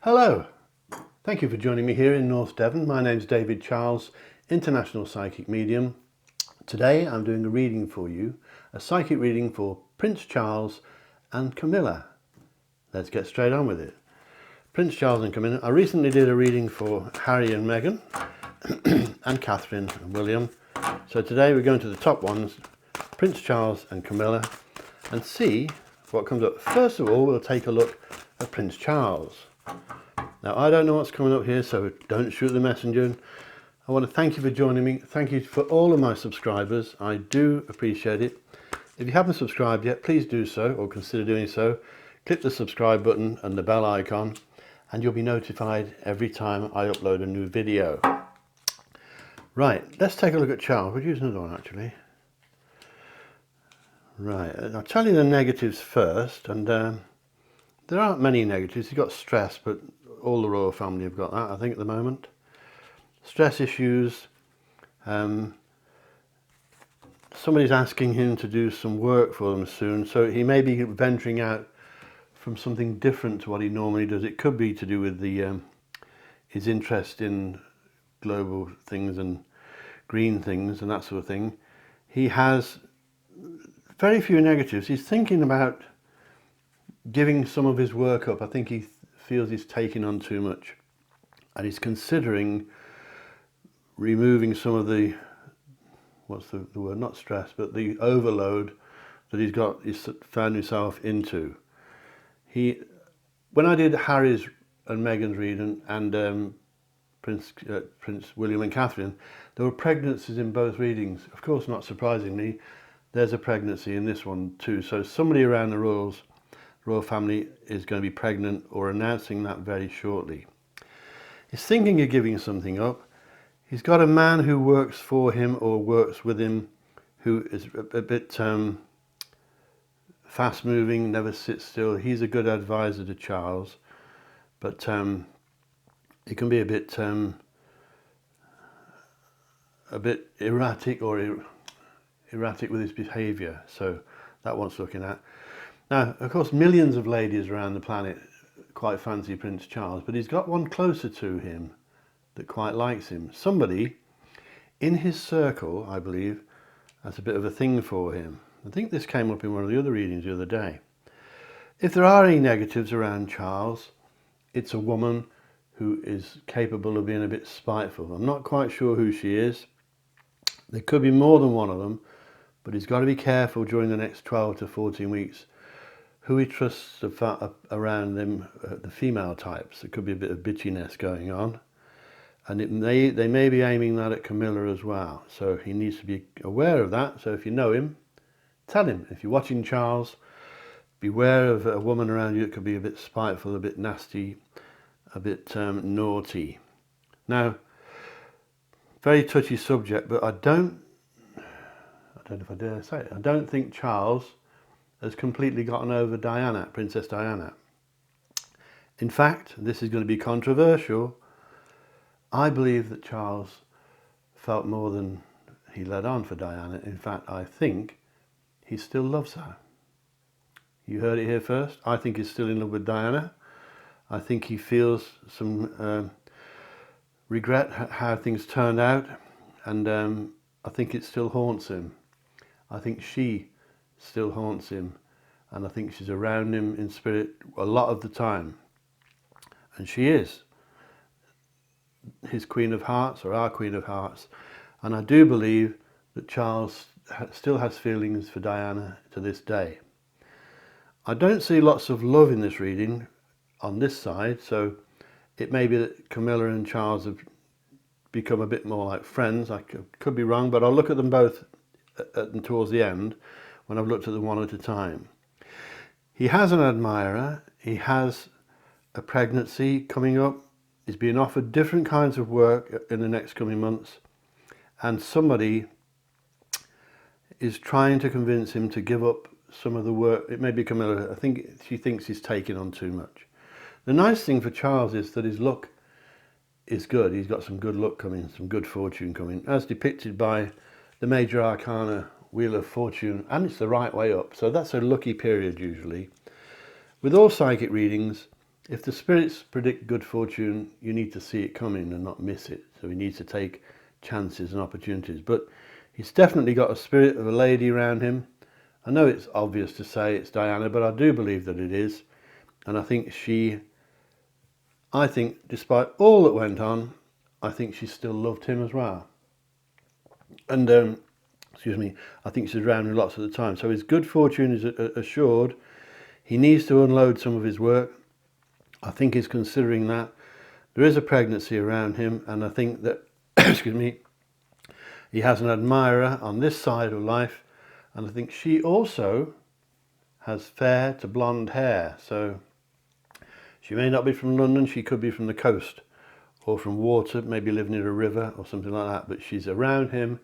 Hello, thank you for joining me here in North Devon. My name's David Charles, International Psychic Medium. Today I'm doing a reading for you, a psychic reading for Prince Charles and Camilla. Let's get straight on with it. Prince Charles and Camilla. I recently did a reading for Harry and Meghan and Catherine and William. So today we're going to the top ones, Prince Charles and Camilla, and see what comes up. First of all, we'll take a look at Prince Charles. Now, I don't know what's coming up here, so don't shoot the messenger. I want to thank you for joining me. Thank you for all of my subscribers. I do appreciate it. If you haven't subscribed yet, please do so, or consider doing so. Click the subscribe button and the bell icon, and you'll be notified every time I upload a new video. Right, let's take a look at Charles. We'll use another one, actually. Right, I'll tell you the negatives first, and there aren't many negatives. He's got stress, but all the royal family have got that, I think, at the moment. Stress issues. Somebody's asking him to do some work for them soon, so he may be venturing out from something different to what he normally does. It could be to do with his interest in global things and green things and that sort of thing. He has very few negatives. He's thinking about giving some of his work up. I think he feels he's taking on too much, and he's considering removing some of the, what's the word, not stress, but the overload that he's found himself into. When I did Harry's and Meghan's reading and Prince William and Catherine, there were pregnancies in both readings. Of course, not surprisingly, there's a pregnancy in this one too. So somebody around the royal family is going to be pregnant or announcing that very shortly. He's thinking of giving something up. He's got a man who works for him or works with him who is a bit fast moving, never sits still. He's a good advisor to Charles, but he can be a bit erratic with his behaviour, so that one's looking at. Now, of course, millions of ladies around the planet quite fancy Prince Charles, but he's got one closer to him that quite likes him. Somebody in his circle, I believe, has a bit of a thing for him. I think this came up in one of the other readings the other day. If there are any negatives around Charles, it's a woman who is capable of being a bit spiteful. I'm not quite sure who she is. There could be more than one of them, but he's got to be careful during the next 12 to 14 weeks who he trusts around them, the female types. There could be a bit of bitchiness going on, and they may be aiming that at Camilla as well. So he needs to be aware of that. So if you know him, tell him. If you're watching Charles, beware of a woman around you that could be a bit spiteful, a bit nasty, a bit naughty. Now, very touchy subject, but I don't know if I dare say it, I don't think Charles has completely gotten over Diana, Princess Diana. In fact, this is going to be controversial. I believe that Charles felt more than he let on for Diana. In fact, I think he still loves her. You heard it here first. I think he's still in love with Diana. I think he feels some regret how things turned out, and I think it still haunts him. I think she still haunts him, and I think she's around him in spirit a lot of the time. And she is his Queen of Hearts, or our Queen of Hearts. And I do believe that Charles still has feelings for Diana to this day. I don't see lots of love in this reading on this side, so it may be that Camilla and Charles have become a bit more like friends. I could be wrong, but I'll look at them both towards the end when I've looked at them one at a time. He has an admirer. He has a pregnancy coming up. He's being offered different kinds of work in the next coming months, and somebody is trying to convince him to give up some of the work. It may be Camilla. I think she thinks he's taking on too much. The nice thing for Charles is that his luck is good. He's got some good luck coming, some good fortune coming, as depicted by the Major Arcana Wheel of Fortune, and it's the right way up. So that's a lucky period usually. With all psychic readings, if the spirits predict good fortune, you need to see it coming and not miss it. So he needs to take chances and opportunities. But he's definitely got a spirit of a lady around him. I know it's obvious to say it's Diana, but I do believe that it is. And I think despite all that went on, I think she still loved him as well. And, I think she's around him lots of the time. So his good fortune is assured. He needs to unload some of his work. I think he's considering that. There is a pregnancy around him, and I think that, he has an admirer on this side of life, and I think she also has fair to blonde hair. So she may not be from London, she could be from the coast, or from water, maybe living near a river or something like that, but she's around him,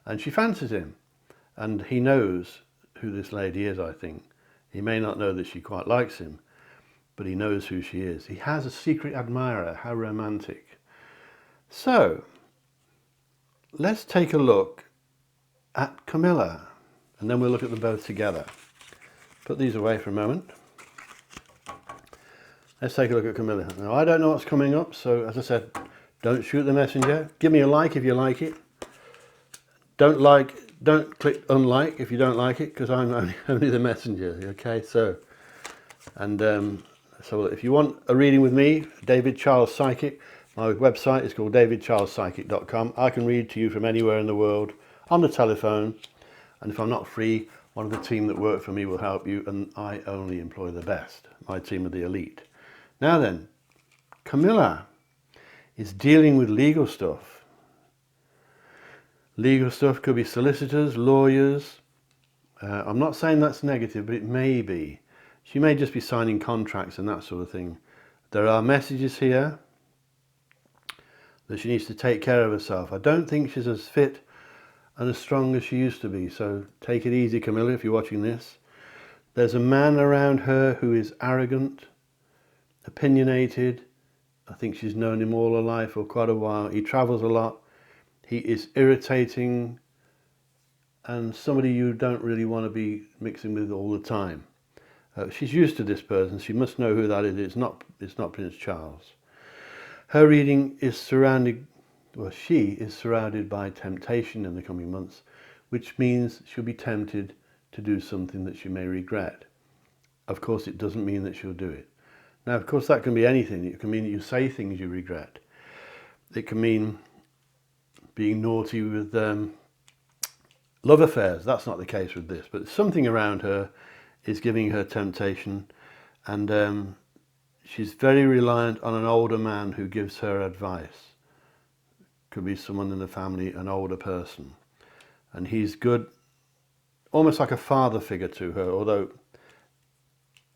and she fancies him, and he knows who this lady is, I think. He may not know that she quite likes him, but he knows who she is. He has a secret admirer. How romantic. So, let's take a look at Camilla, and then we'll look at them both together. Put these away for a moment. Let's take a look at Camilla. Now, I don't know what's coming up, so as I said, don't shoot the messenger. Give me a like if you like it. Don't click unlike if you don't like it, because I'm only the messenger, okay? So if you want a reading with me, David Charles Psychic, my website is called davidcharlespsychic.com. I can read to you from anywhere in the world on the telephone, and if I'm not free, one of the team that work for me will help you, and I only employ the best. My team are the elite. Now then, Camilla is dealing with legal stuff. Legal stuff could be solicitors, lawyers. I'm not saying that's negative, but it may be. She may just be signing contracts and that sort of thing. There are messages here that she needs to take care of herself. I don't think she's as fit and as strong as she used to be, so take it easy, Camilla, if you're watching this. There's a man around her who is arrogant, opinionated. I think she's known him all her life for quite a while. He travels a lot. He is irritating and somebody you don't really want to be mixing with all the time. She's used to this person. She must know who that is. It's not Prince Charles. Her reading is she is surrounded by temptation in the coming months, which means she'll be tempted to do something that she may regret. Of course, it doesn't mean that she'll do it. Now, of course, that can be anything. It can mean that you say things you regret. It can mean being naughty with love affairs. That's not the case with this, but something around her is giving her temptation, and she's very reliant on an older man who gives her advice. Could be someone in the family, an older person, and he's good, almost like a father figure to her, although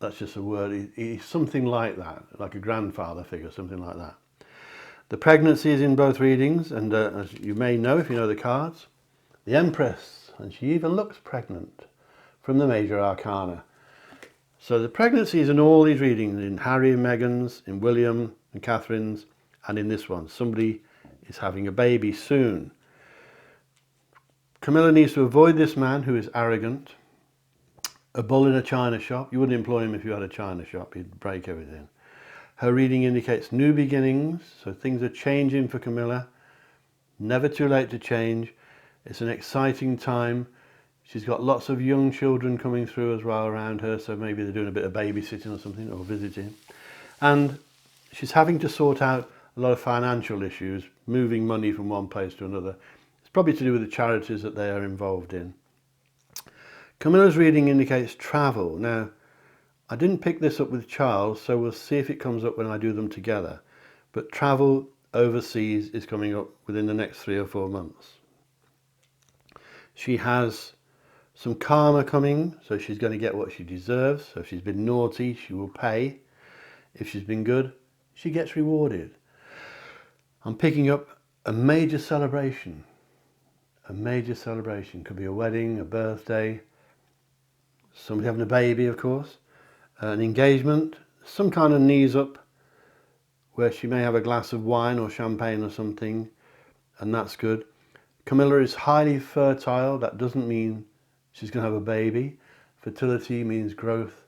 that's just a word. He's something like that, like a grandfather figure, something like that. The pregnancy is in both readings, and as you may know if you know the cards, the Empress, and she even looks pregnant from the Major Arcana. So the pregnancy is in all these readings, in Harry and Meghan's, in William and Catherine's, and in this one. Somebody is having a baby soon. Camilla needs to avoid this man who is arrogant, a bull in a china shop. You wouldn't employ him if you had a china shop. He'd break everything. Her reading indicates new beginnings, so things are changing for Camilla. Never too late to change. It's an exciting time. She's got lots of young children coming through as well around her, so maybe they're doing a bit of babysitting or something, or visiting. And she's having to sort out a lot of financial issues, moving money from one place to another. It's probably to do with the charities that they are involved in. Camilla's reading indicates travel. Now, I didn't pick this up with Charles, so we'll see if it comes up when I do them together. But travel overseas is coming up within the next 3 or 4 months. She has some karma coming, so she's going to get what she deserves. So if she's been naughty, she will pay. If she's been good, she gets rewarded. I'm picking up a major celebration. A major celebration. Could be a wedding, a birthday, somebody having a baby, of course. An engagement, some kind of knees up where she may have a glass of wine or champagne or something, and that's good. Camilla is highly fertile. That doesn't mean she's going to have a baby. Fertility means growth,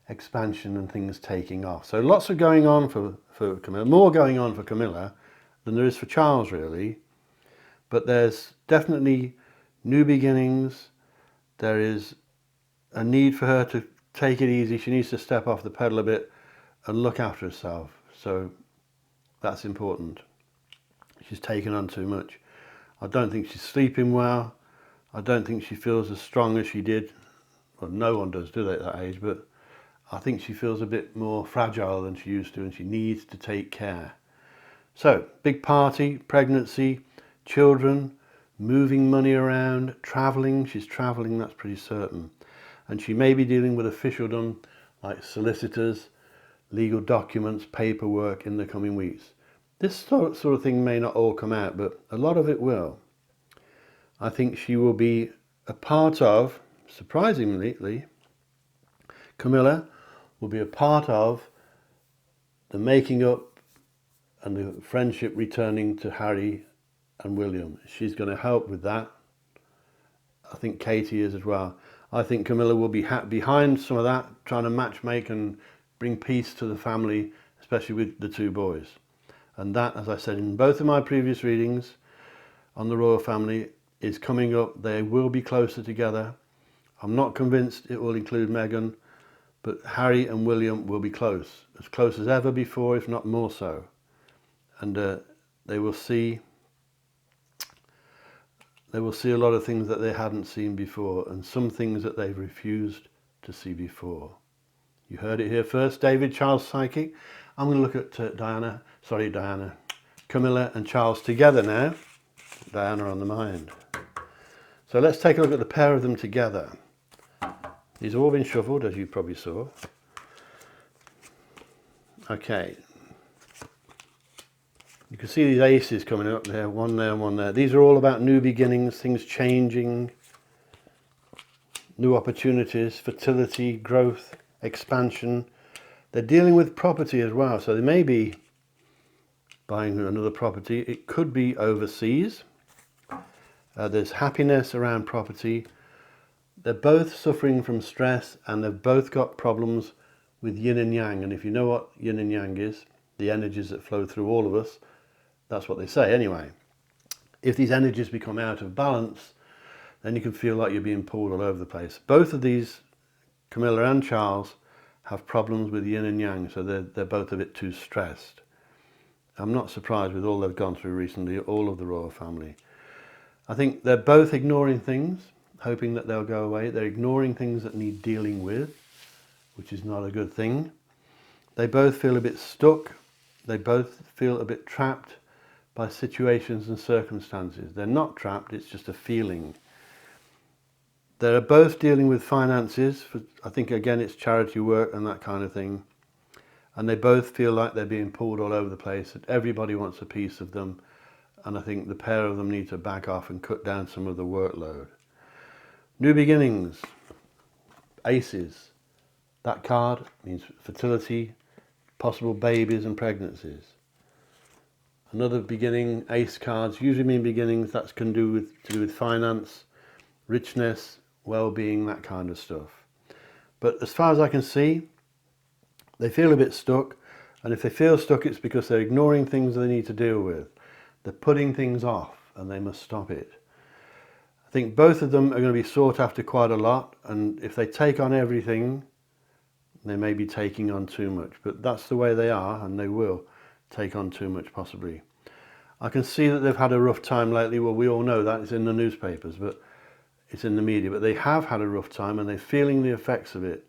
expansion and things taking off. So lots of going on for Camilla, more going on for Camilla than there is for Charles really, but there's definitely new beginnings. There is a need for her to take it easy. She needs to step off the pedal a bit and look after herself. So that's important. She's taken on too much. I don't think she's sleeping well. I don't think she feels as strong as she did. Well, no one does, do they, at that age? But I think she feels a bit more fragile than she used to, and she needs to take care. So, big party, pregnancy, children, moving money around, travelling. She's travelling, that's pretty certain. And she may be dealing with officialdom like solicitors, legal documents, paperwork in the coming weeks. This sort of thing may not all come out, but a lot of it will. I think she will be a part of, surprisingly, Camilla will be a part of the making up and the friendship returning to Harry and William. She's going to help with that. I think Katie is as well. I think Camilla will be behind some of that, trying to matchmake and bring peace to the family, especially with the two boys. And that, as I said in both of my previous readings on the royal family, is coming up. They will be closer together. I'm not convinced it will include Meghan, but Harry and William will be close as ever before, if not more so. And they will see a lot of things that they hadn't seen before, and some things that they've refused to see before. You heard it here first. David, Charles Psychic. I'm going to look at Camilla and Charles together now. Diana on the mind. So let's take a look at the pair of them together. These have all been shuffled, as you probably saw. Okay. You can see these aces coming up there, one there and one there. These are all about new beginnings, things changing, new opportunities, fertility, growth, expansion. They're dealing with property as well, so they may be buying another property. It could be overseas. There's happiness around property. They're both suffering from stress, and they've both got problems with yin and yang. And if you know what yin and yang is, the energies that flow through all of us, that's what they say anyway. If these energies become out of balance, then you can feel like you're being pulled all over the place. Both of these, Camilla and Charles, have problems with yin and yang, so they're both a bit too stressed. I'm not surprised with all they've gone through recently, all of the royal family. I think they're both ignoring things, hoping that they'll go away. They're ignoring things that need dealing with, which is not a good thing. They both feel a bit stuck. They both feel a bit trapped by situations and circumstances. They're not trapped, it's just a feeling. They're both dealing with finances. I think, again, it's charity work and that kind of thing. And they both feel like they're being pulled all over the place, that everybody wants a piece of them. And I think the pair of them need to back off and cut down some of the workload. New beginnings, aces. That card means fertility, possible babies and pregnancies. Another beginning, ace cards, usually mean beginnings. That can to do with finance, richness, well-being, that kind of stuff. But as far as I can see, they feel a bit stuck, and if they feel stuck, it's because they're ignoring things they need to deal with. They're putting things off, and they must stop it. I think both of them are going to be sought after quite a lot, and if they take on everything, they may be taking on too much. But that's the way they are, and they will take on too much, possibly. I can see that they've had a rough time lately. Well, we all know that. It's in the newspapers, but it's in the media. But they have had a rough time, and they're feeling the effects of it.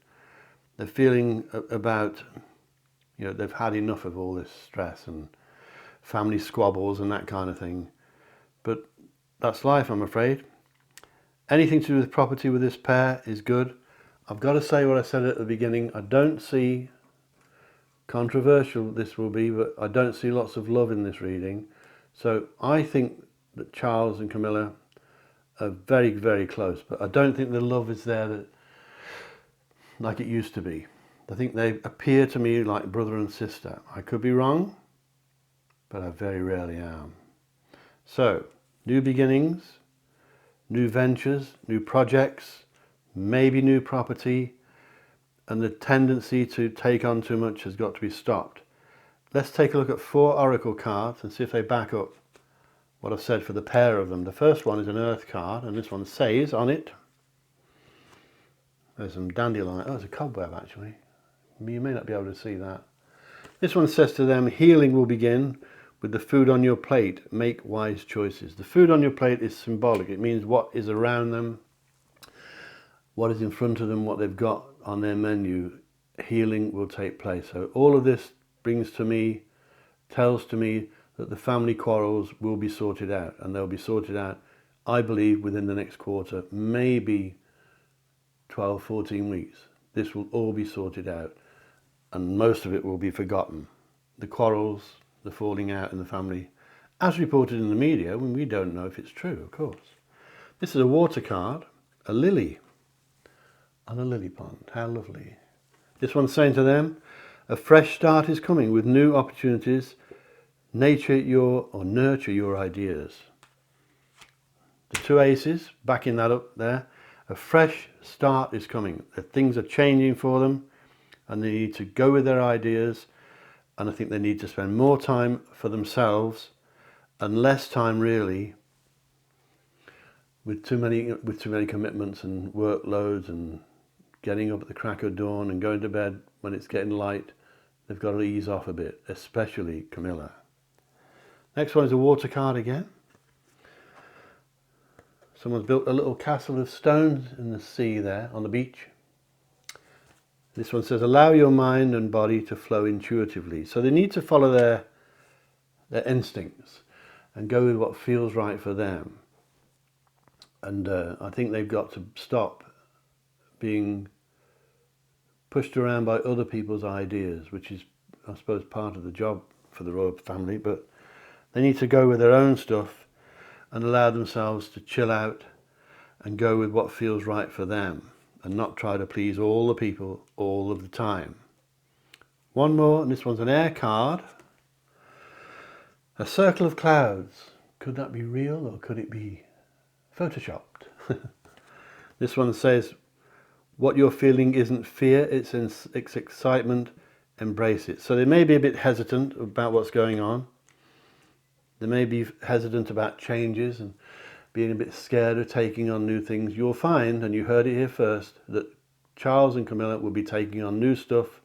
They're feeling about, they've had enough of all this stress and family squabbles and that kind of thing. But that's life, I'm afraid. Anything to do with property with this pair is good. I've got to say what I said at the beginning. I don't see, controversial this will be, but I don't see lots of love in this reading. So I think that Charles and Camilla are very, very close, but I don't think the love is there like it used to be. I think they appear to me like brother and sister. I could be wrong, but I very rarely am. So, new beginnings, new ventures, new projects, maybe new property, and the tendency to take on too much has got to be stopped. Let's take a look at 4 oracle cards and see if they back up what I've said for the pair of them. The first one is an earth card, and this one says on it, there's some dandelion. Oh, it's a cobweb actually. You may not be able to see that. This one says to them, healing will begin with the food on your plate. Make wise choices. The food on your plate is symbolic. It means what is around them, what is in front of them, what they've got on their menu. Healing will take place. So all of this tells to me that the family quarrels will be sorted out, and they'll be sorted out, I believe, within the next quarter, maybe 12, 14 weeks. This will all be sorted out, and most of it will be forgotten. The quarrels, the falling out in the family, as reported in the media, when we don't know if it's true, of course. This is a water card, a lily on a lily pond. How lovely. This one's saying to them, a fresh start is coming with new opportunities. Nurture your ideas. The 2 aces, backing that up there. A fresh start is coming. Things are changing for them, and they need to go with their ideas, and I think they need to spend more time for themselves and less time really with too many commitments and workloads and getting up at the crack of dawn and going to bed when it's getting light. They've got to ease off a bit, especially Camilla. Next one is a water card again. Someone's built a little castle of stones in the sea there on the beach. This one says, allow your mind and body to flow intuitively. So they need to follow their instincts and go with what feels right for them. And I think they've got to stop being pushed around by other people's ideas, which is, I suppose, part of the job for the royal family, but they need to go with their own stuff and allow themselves to chill out and go with what feels right for them and not try to please all the people all of the time. One more, and this one's an air card. A circle of clouds. Could that be real or could it be photoshopped? This one says, what you're feeling isn't fear, it's excitement. Embrace it. So they may be a bit hesitant about what's going on. They may be hesitant about changes and being a bit scared of taking on new things. You'll find, and you heard it here first, that Charles and Camilla will be taking on new stuff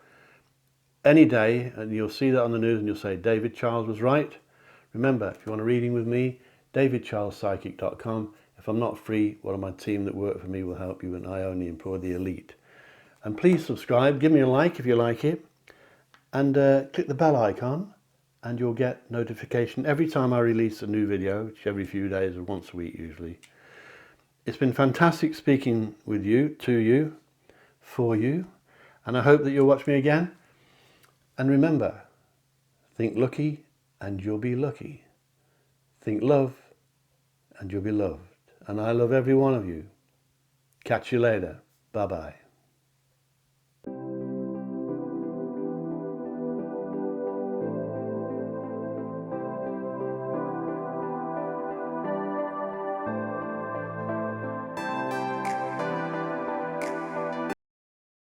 any day, and you'll see that on the news and you'll say, David Charles was right. Remember, if you want a reading with me, davidcharlespsychic.com. If I'm not free, one of my team that work for me will help you, and I only employ the elite. And please subscribe, give me a like if you like it, and click the bell icon, and you'll get notification every time I release a new video, which every few days or once a week usually. It's been fantastic speaking with you, to you, for you, and I hope that you'll watch me again. And remember, think lucky and you'll be lucky. Think love and you'll be loved. And I love every one of you. Catch you later. Bye-bye.